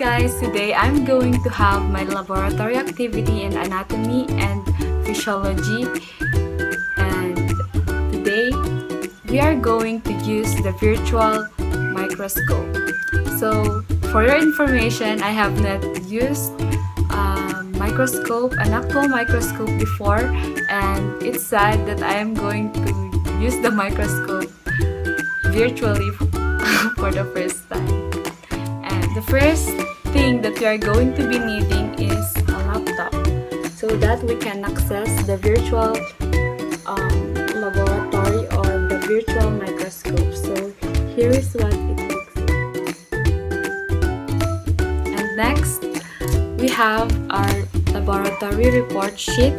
guys, today I'm going to have my laboratory activity in anatomy and physiology, and today we are going to use the virtual microscope. So for your information, I have not used an actual microscope before, and it's sad that I am going to use the microscope virtually for the first time. And the first thing that we are going to be needing is a laptop so that we can access the virtual laboratory or the virtual microscope. So here is what it looks like. And next, we have our laboratory report sheet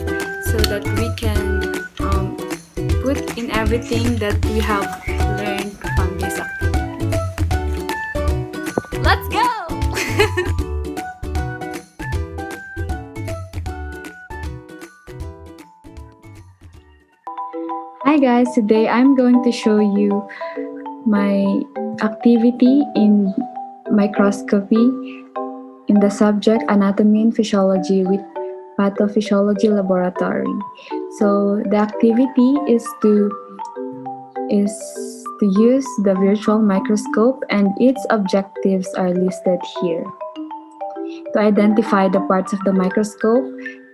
so that we can put in everything that we have learned from this activity. Let's go! Hi guys, today I'm going to show you my activity in microscopy in the subject anatomy and physiology with pathophysiology laboratory. So the activity is to use the virtual microscope, and its objectives are listed here. To identify the parts of the microscope,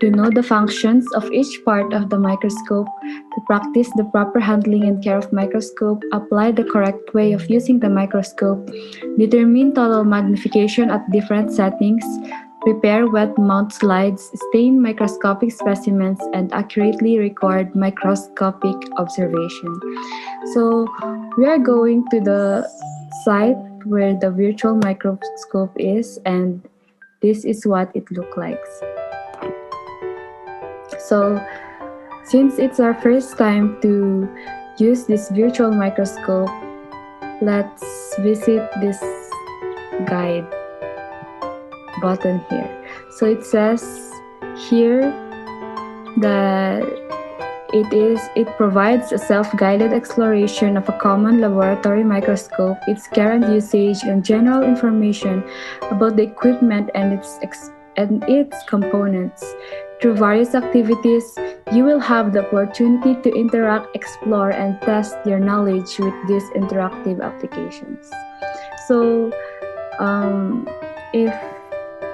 to know the functions of each part of the microscope, to practice the proper handling and care of microscope, apply the correct way of using the microscope, determine total magnification at different settings, prepare wet mount slides, stain microscopic specimens, and accurately record microscopic observation. So we are going to the site where the virtual microscope is, and this is what it looks like. So since it's our first time to use this virtual microscope, let's visit this guide button here. So it says here that it provides a self-guided exploration of a common laboratory microscope, its current usage, and general information about the equipment and its components. Through various activities, you will have the opportunity to interact, explore, and test your knowledge with these interactive applications. So,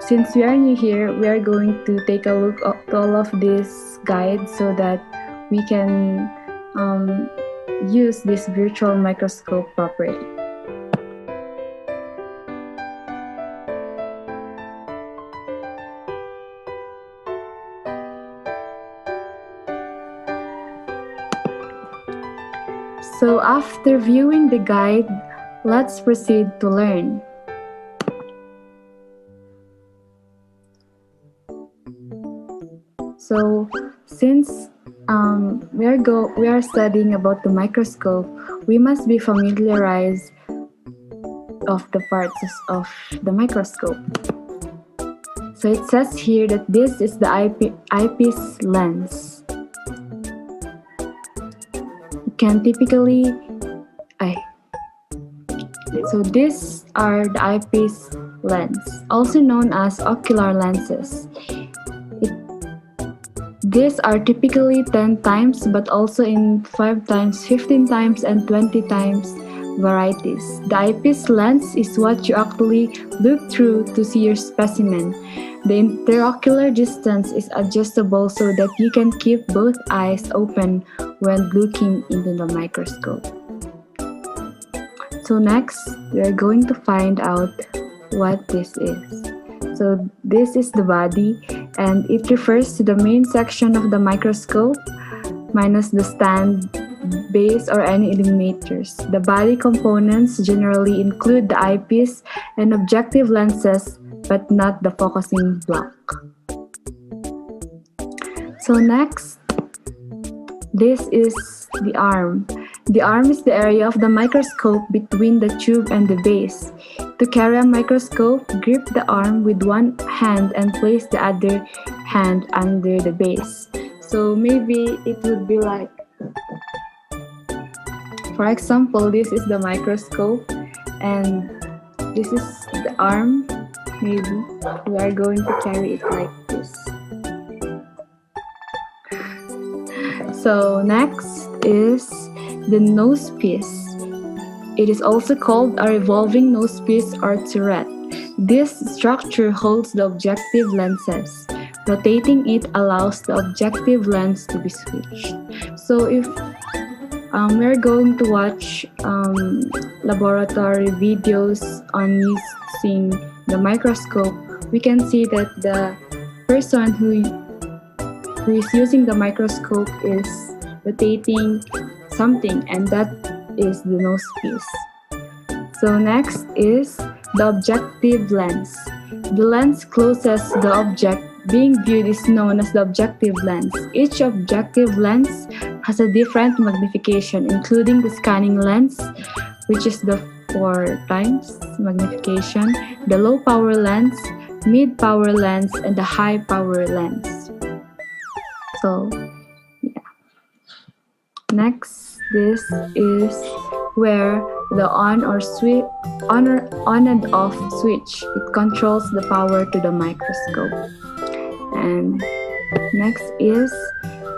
since we are new here, we are going to take a look at all of these guides so that we can use this virtual microscope properly. So after viewing the guide, let's proceed to learn. So since we are studying about the microscope, we must be familiarized of the parts of the microscope. So it says here that this is the eyepiece lens. Can typically so these are the eyepiece lens, also known as ocular lenses. These are typically 10 times, but also in 5 times, 15 times, and 20 times varieties. The eyepiece lens is what you actually look through to see your specimen. The interocular distance is adjustable so that you can keep both eyes open when looking into the microscope. So next, we are going to find out what this is. So this is the body, and it refers to the main section of the microscope minus the stand, base, or any illuminators. The body components generally include the eyepiece and objective lenses, but not the focusing block. So next, this is the arm. The arm is the area of the microscope between the tube and the base. To carry a microscope, grip the arm with one hand and place the other hand under the base. So maybe it would be like, for example, this is the microscope and this is the arm Maybe we are going to carry it like this. So next is the nose piece. It is also called a revolving nose piece or turret. This structure holds the objective lenses. Rotating it allows the objective lens to be switched. So if we're going to watch laboratory videos on using the microscope, we can see that the person who is using the microscope is rotating something, and that is the nose piece. So next is the objective lens. The lens closest to the object being viewed is known as the objective lens. Each objective lens has a different magnification, including the scanning lens, which is the 4 times magnification, the low power lens, mid power lens, and the high power lens. So yeah. Next, this is where the on and off switch, it controls the power to the microscope. And next is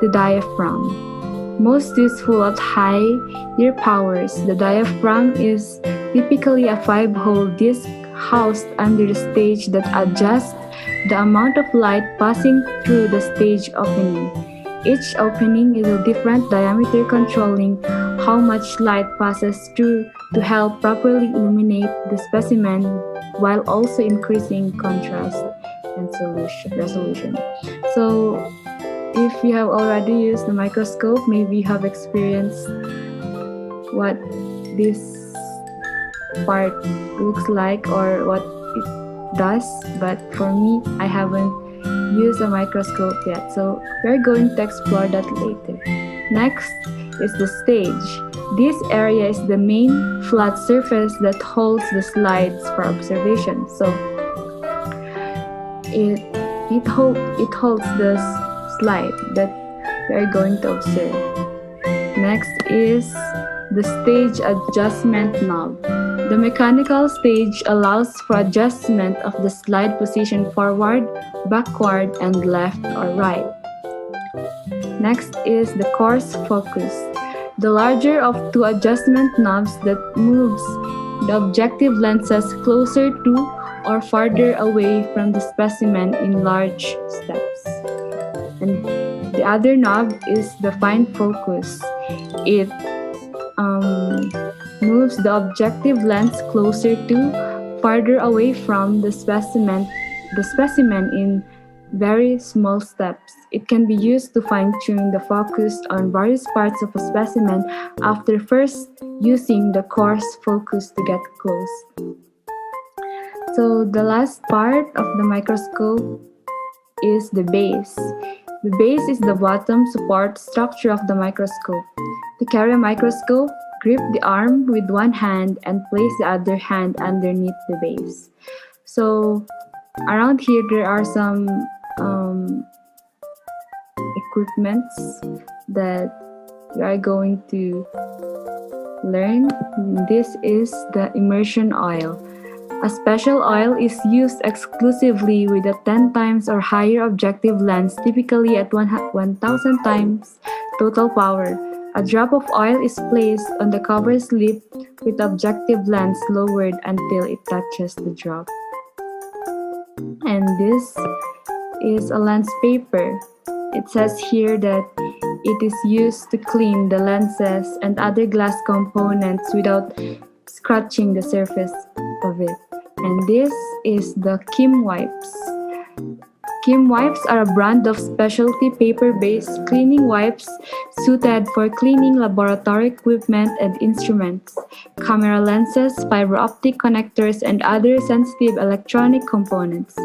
the diaphragm. Most useful at higher powers, the diaphragm is typically a 5-hole disc housed under the stage that adjusts the amount of light passing through the stage opening. Each opening is a different diameter, controlling how much light passes through to help properly illuminate the specimen while also increasing contrast and resolution. So if you have already used the microscope, maybe you have experienced what this part looks like or what it does, but for me, I haven't used a microscope yet, so we're going to explore that later. Next is the stage. This area is the main flat surface that holds the slides for observation. So it holds the slide that we are going to observe. Next is the stage adjustment knob. The mechanical stage allows for adjustment of the slide position forward, backward, and left or right. Next is the coarse focus. The larger of 2 adjustment knobs that moves the objective lenses closer to or farther away from the specimen in large steps. And the other knob is the fine focus. It moves the objective lens closer to, farther away from the specimen in very small steps. It can be used to fine-tune the focus on various parts of a specimen after first using the coarse focus to get close. So the last part of the microscope is the base. The base is the bottom support structure of the microscope. To carry a microscope, grip the arm with one hand and place the other hand underneath the base. So around here there are some equipments that we are going to learn. This is the immersion oil. A special oil is used exclusively with a 10 times or higher objective lens, typically at 1,000 times total power. A drop of oil is placed on the cover slip with the objective lens lowered until it touches the drop. And this is a lens paper. It says here that it is used to clean the lenses and other glass components without scratching the surface of it. And this is the Kim wipes. Kim wipes are a brand of specialty paper-based cleaning wipes suited for cleaning laboratory equipment and instruments, camera lenses, fiber optic connectors, and other sensitive electronic components.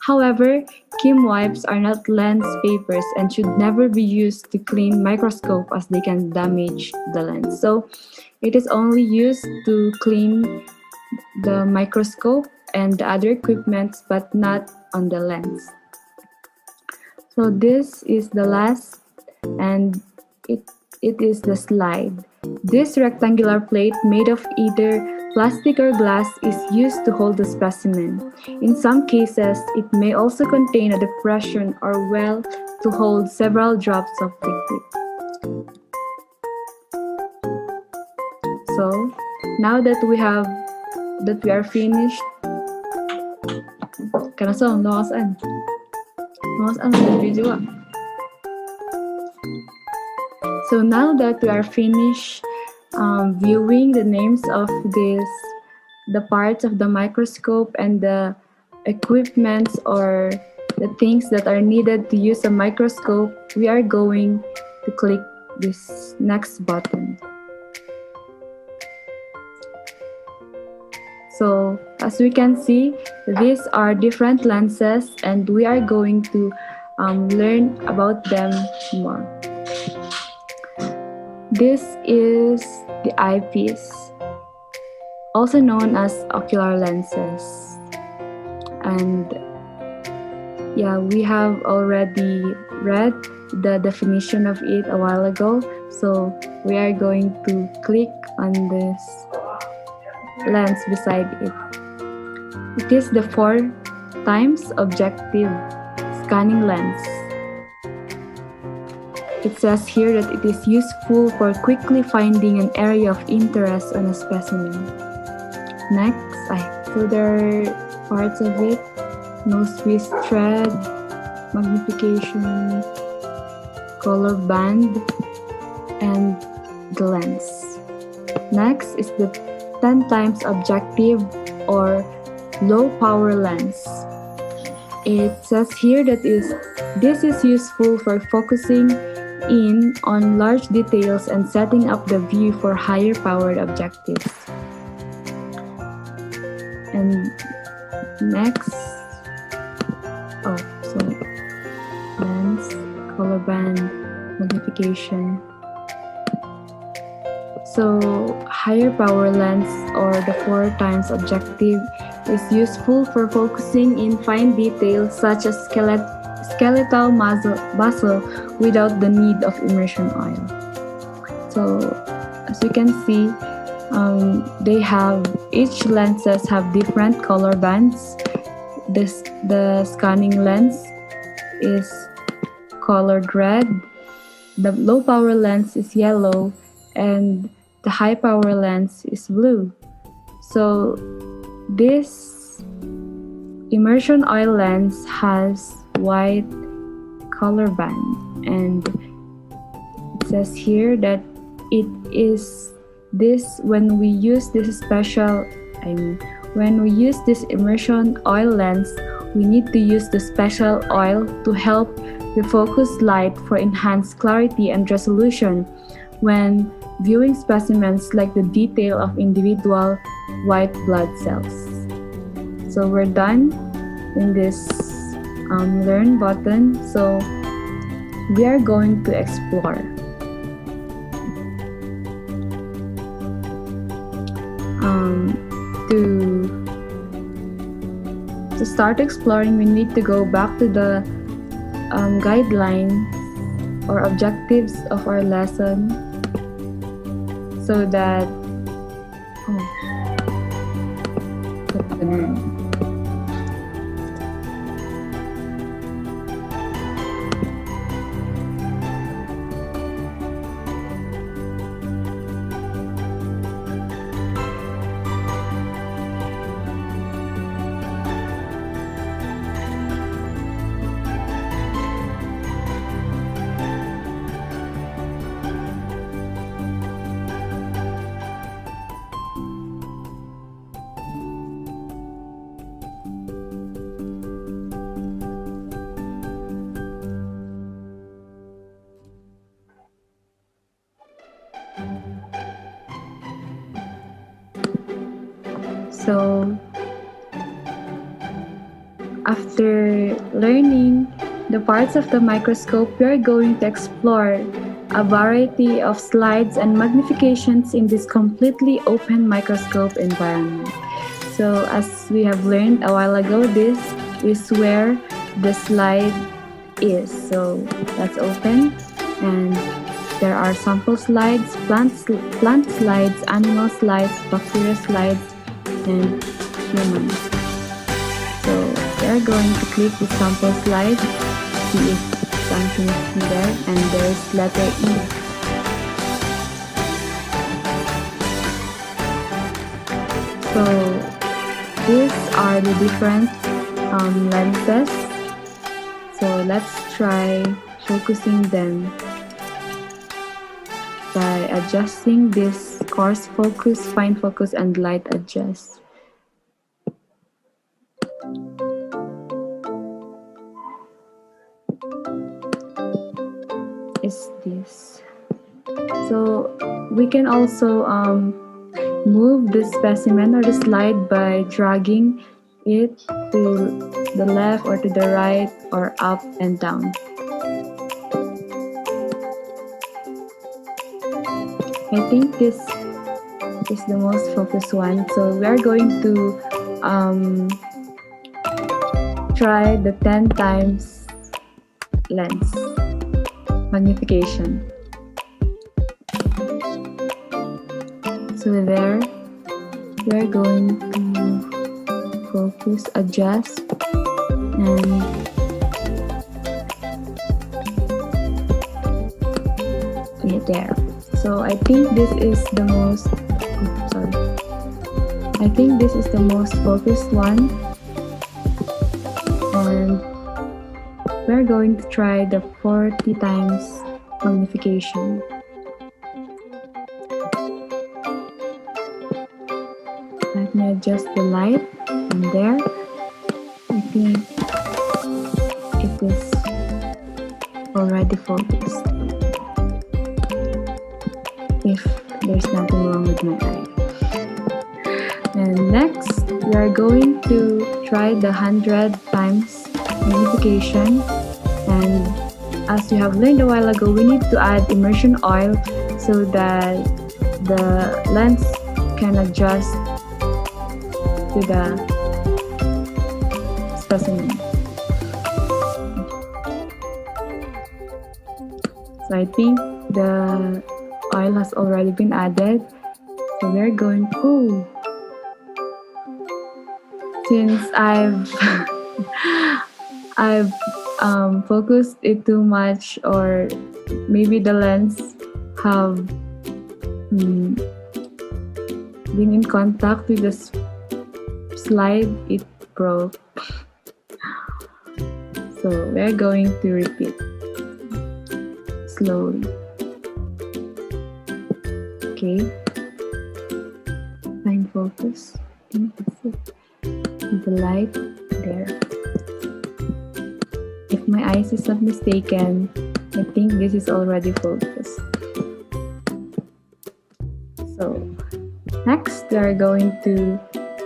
However, Kim wipes are not lens papers and should never be used to clean microscope as they can damage the lens. So it is only used to clean the microscope and the other equipment, but not on the lens. So this is the last, and it is the slide. This rectangular plate made of either Plastic or glass is used to hold the specimen. In some cases, it may also contain a depression or well to hold several drops of liquid. So, now that we are finished, kanasong nawasan ang video. So now that we are finished viewing the names of the parts of the microscope and the equipments or the things that are needed to use a microscope, we are going to click this next button. So as we can see, these are different lenses and we are going to learn about them more. This is the eyepiece, also known as ocular lenses. And yeah, we have already read the definition of it a while ago. So we are going to click on this lens beside it. It is the 4 times objective scanning lens. It says here that it is useful for quickly finding an area of interest on a specimen. Next, so there are parts of it: nose twist thread, magnification, color band, and the lens. Next is the 10 times objective or low power lens. It says here that this is useful for focusing in on large details and setting up the view for higher powered objectives. And next, lens, color band, magnification. So higher power lens or the 4 times objective is useful for focusing in fine details such as skeletal muscle without the need of immersion oil. So as you can see, each lenses have different color bands. The scanning lens is colored red, the low power lens is yellow, and the high power lens is blue. So this immersion oil lens has white color band, and it says here that it is this when we use this immersion oil lens, we need to use the special oil to help refocus light for enhanced clarity and resolution when viewing specimens like the detail of individual white blood cells. So we're done in this learn button. So we are going to explore. To start exploring, we need to go back to the guidelines or objectives of our lesson, so that So after learning the parts of the microscope, we are going to explore a variety of slides and magnifications in this completely open microscope environment. So as we have learned a while ago, this is where the slide is. So let's open, and there are sample slides, plant slides, animal slides, bacteria slides, and human. So we are going to click the sample slide, see if something is in there, and there's letter E. So these are the different lenses. So let's try focusing them by adjusting this coarse focus, fine focus, and light adjust. Is this. So we can also move the specimen or the slide by dragging it to the left or to the right or up and down. I think this is the most focused one. So we are going to try the 10 times lens magnification. So there, we are going to focus, adjust, and there. So I think this is the most, I think this is the most focused one. And we're going to try the 40 times magnification. Let me adjust the light, and there, I think it is already focused. If there's nothing wrong with my eye. And next, we are going to try the 100 times magnification. And as we have learned a while ago, we need to add immersion oil so that the lens can adjust to the specimen. So I think the oil has already been added. So we're going to, since I've focused it too much, or maybe the lens have been in contact with the slide, it broke. So we're going to repeat slowly. Okay, fine focus, the light there. If my eyes is not mistaken, I think this is already focused. So next, we are going to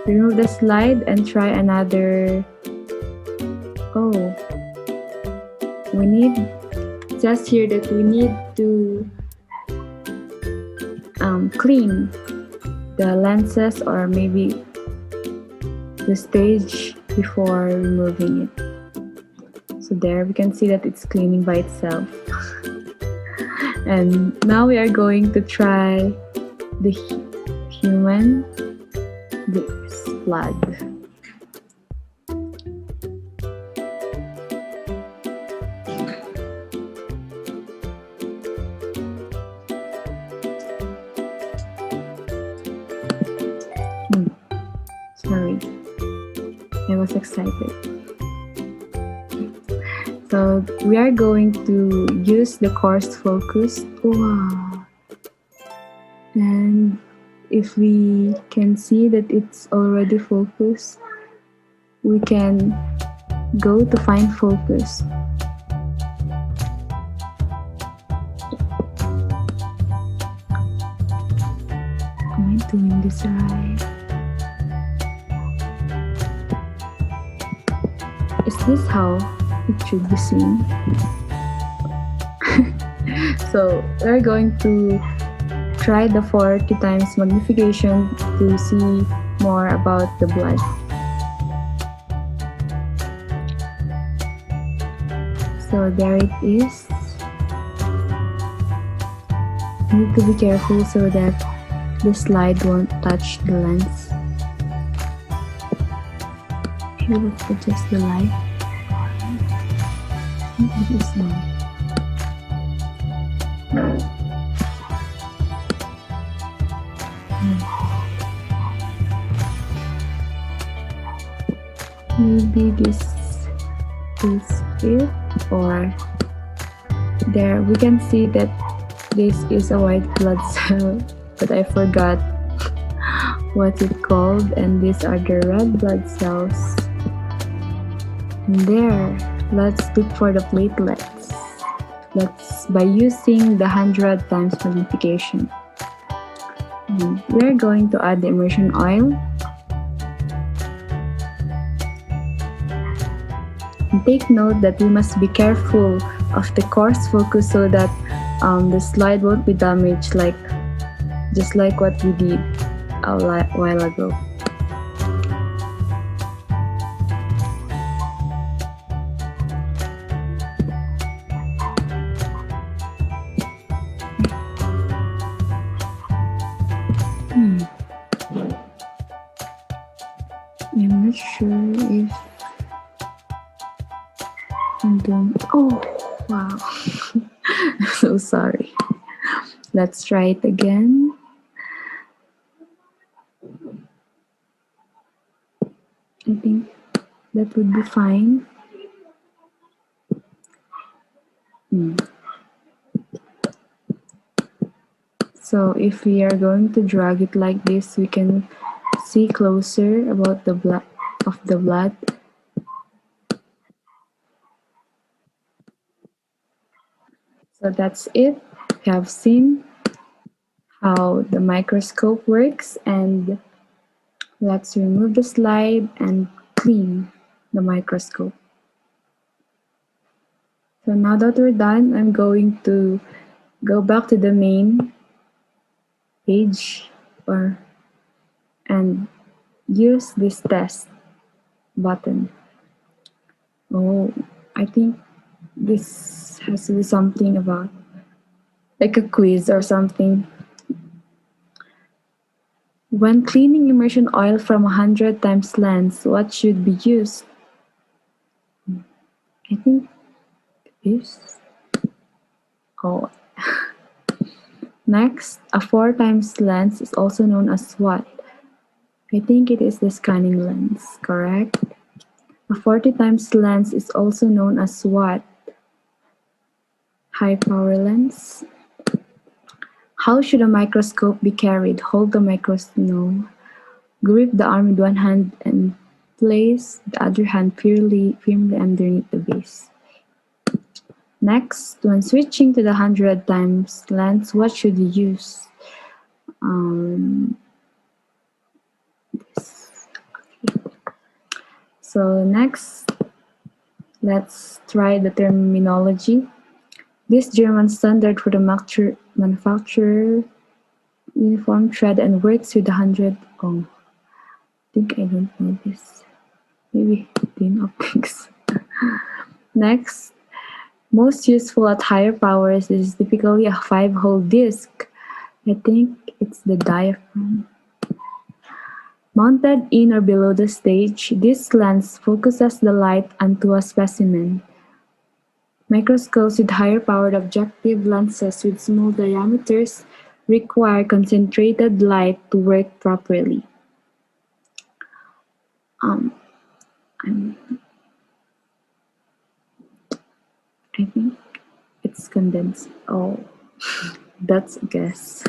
remove the slide and try another. Oh, we need, just here that we need to clean the lenses or maybe the stage before removing it. So there we can see that it's cleaning by itself. And now we are going to try the human, this blood. Sorry, I was excited. So we are going to use the coarse focus. Wow! And if we can see that it's already focused, we can go to fine focus. Am I doing this right? Is this how it should be seen? So we're going to try the 40 times magnification to see more about the blood. So there it is. need to be careful so that the slide won't touch the lens. Okay, let's adjust the light. It is on. Maybe this is it, or there we can see that this is a white blood cell, but I forgot what it called, and these are the red blood cells. And there, let's look for the platelets. Let's by using the 100 times magnification. And we're going to add the immersion oil. And take note that we must be careful of the coarse focus so that the slide won't be damaged, just like what we did a while ago. I'm not sure if I'm doing. Oh, wow. I'm so sorry. Let's try it again. I think that would be fine. So if we are going to drag it like this, we can see closer about the blood of the blood. So that's it. We have seen how the microscope works, and let's remove the slide and clean the microscope. So now that we're done, I'm going to go back to the main page and use this test button. Oh, I think this has to be something about like a quiz or something. When cleaning immersion oil from 100 times lens, what should be used? I think this. Oh. Next, a 4 times lens is also known as what? I think it is the scanning lens, correct? A 40 times lens is also known as what? High power lens. How should a microscope be carried? Hold the microscope. No. Grip the arm with one hand and place the other hand firmly underneath the base. Next, when switching to the 100 times lens, what should you use? This. Okay. So next, let's try the terminology. This German standard for the manufacturer uniform thread and works with 100. Oh, I think I don't know this. Maybe 10 optics. Next, most useful at higher powers is typically a 5-hole disc. I think it's the diaphragm. Mounted in or below the stage, this lens focuses the light onto a specimen. Microscopes with higher powered objective lenses with small diameters require concentrated light to work properly. I think it's condensed. Oh, that's a guess.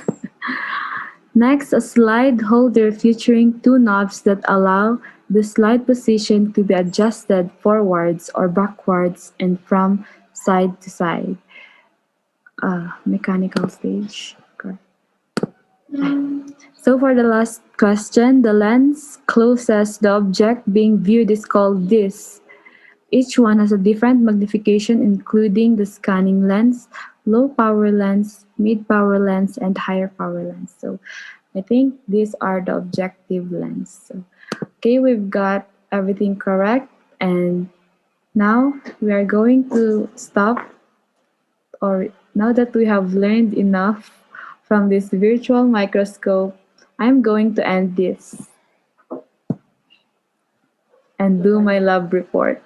Next, a slide holder featuring 2 knobs that allow the slide position to be adjusted forwards or backwards and from side to side. Mechanical stage. Correct. So for the last question, the lens closest the object being viewed is called this. Each one has a different magnification, including the scanning lens, low power lens, mid power lens, and higher power lens. So I think these are the objective lens. So, okay, we've got everything correct, and now we are going to stop, or now that we have learned enough from this virtual microscope, I'm going to end this and do my lab report.